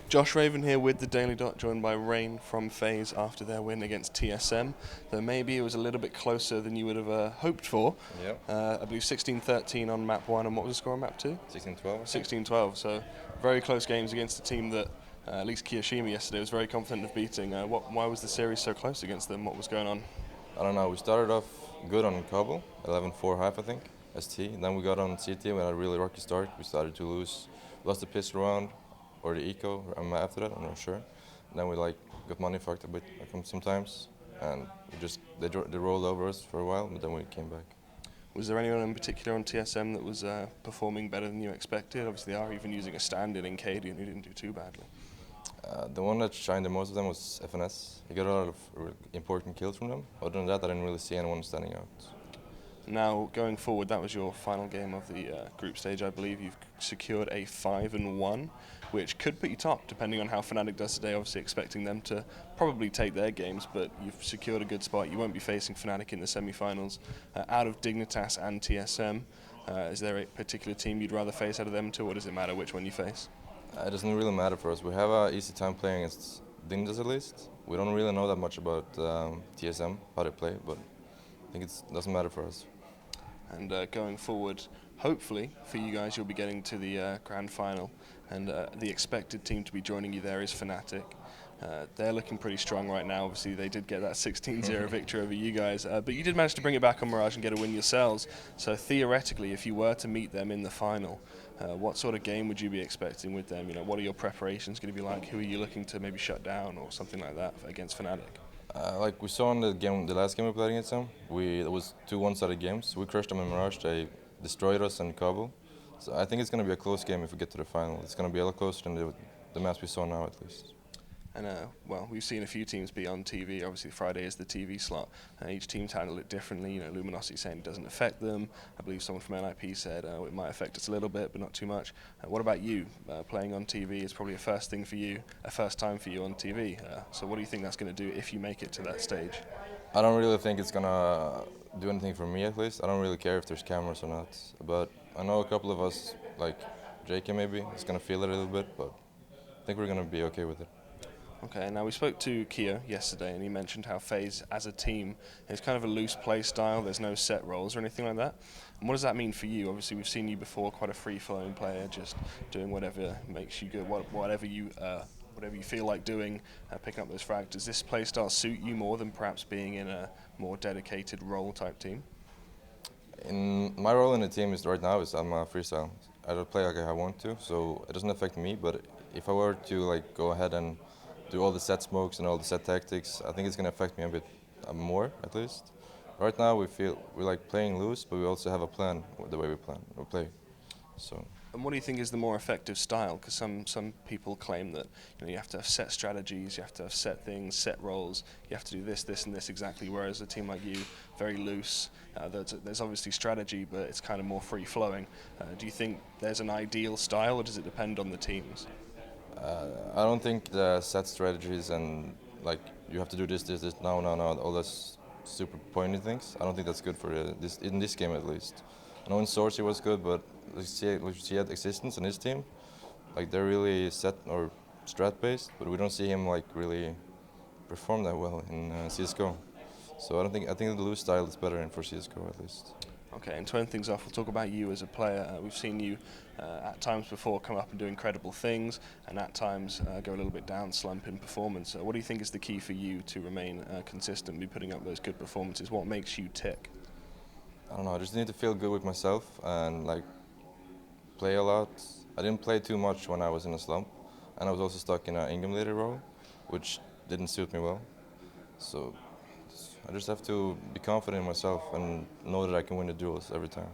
Josh Raven here with the Daily Dot, joined by Rain from Faze after their win against TSM. Though maybe it was a little bit closer than you would have hoped for. Yep. I believe 16-13 on map 1, and what was the score on map 2? 16-12. 16-12, so very close games against a team that at least Kiyoshima yesterday was very confident of beating. Why was the series so close against them? What was going on? I don't know. We started off good on Kabul, 11-4 half, I think, ST. Then we got on CT. We had a really rocky start. We started to lose. Lost the pistol round or the eco after that. I'm not sure. And then we got money fucked a bit sometimes, and they rolled over us for a while, but then we came back. Was there anyone in particular on TSM that was performing better than you expected? Obviously, they are even using a stand-in in Cadian, who didn't do too badly. The one that shined the most of them was FNS. He got a lot of important kills from them. Other than that, I didn't really see anyone standing out. Now, going forward, that was your final game of the group stage. I believe you've secured a 5-1, which could put you top, depending on how Fnatic does today. Obviously expecting them to probably take their games, but you've secured a good spot. You won't be facing Fnatic in the semi-finals. Out of Dignitas and TSM, is there a particular team you'd rather face out of them two, or does it matter which one you face? It doesn't really matter for us. We have an easy time playing against Dignitas at least. We don't really know that much about TSM, how they play, but I think it doesn't matter for us. And going forward, hopefully for you guys, you'll be getting to the grand final, and the expected team to be joining you there is Fnatic. They're looking pretty strong right now. Obviously, they did get that 16-0 victory over you guys, but you did manage to bring it back on Mirage and get a win yourselves. So theoretically, if you were to meet them in the final, what sort of game would you be expecting with them? You know, what are your preparations going to be like? Who are you looking to maybe shut down or something like that against Fnatic? Like we saw in the last game we played against them, it was two one-sided games. We crushed them in Mirage. They destroyed us in Kabul. So I think it's going to be a close game if we get to the final. It's going to be a lot closer than the match we saw now, at least. And well, we've seen a few teams be on TV. Obviously, Friday is the TV slot. Each team's handle it differently. You know, Luminosity saying it doesn't affect them. I believe someone from NIP said it might affect us a little bit, but not too much. What about you? Playing on TV is probably a first time for you on TV. So what do you think that's going to do if you make it to that stage? I don't really think it's going to do anything for me, at least. I don't really care if there's cameras or not. But I know a couple of us, like JK maybe, is going to feel it a little bit, but I think we're going to be okay with it. Okay, now we spoke to Keo yesterday, and he mentioned how FaZe as a team is kind of a loose play style. There's no set roles or anything like that. And what does that mean for you? Obviously, we've seen you before, quite a free-flowing player, just doing whatever makes you good, whatever you feel like doing, picking up those frags. Does this play style suit you more than perhaps being in a more dedicated role type team? My role in the team right now is I'm a freestyle. I don't play like I want to, so it doesn't affect me. But if I were to go ahead and do all the set smokes and all the set tactics, I think it's going to affect me a bit more, at least. Right now we're like playing loose, but we also have a plan with the way we play. So. And what do you think is the more effective style? Because some people claim that you have to have set strategies, you have to have set things, set roles, you have to do this, this, and this exactly. Whereas a team like you, very loose. There's obviously strategy, but it's kind of more free flowing. Do you think there's an ideal style, or does it depend on the teams? I don't think the set strategies and you have to do this, no, all those super pointy things. I don't think that's good for in this game at least. I know in Source he was good, but you see at Existence and his team, they're really set or strat based, but we don't see him really perform that well in CS:GO. So I think the loose style is better for CS:GO at least. Okay, and to end things off, we'll talk about you as a player. We've seen you at times before come up and do incredible things, and at times go a little bit down, slump in performance. What do you think is the key for you to remain consistent, be putting up those good performances? What makes you tick? I don't know, I just need to feel good with myself and play a lot. I didn't play too much when I was in a slump, and I was also stuck in an in-game leader role, which didn't suit me well. So I just have to be confident in myself and know that I can win the duels every time.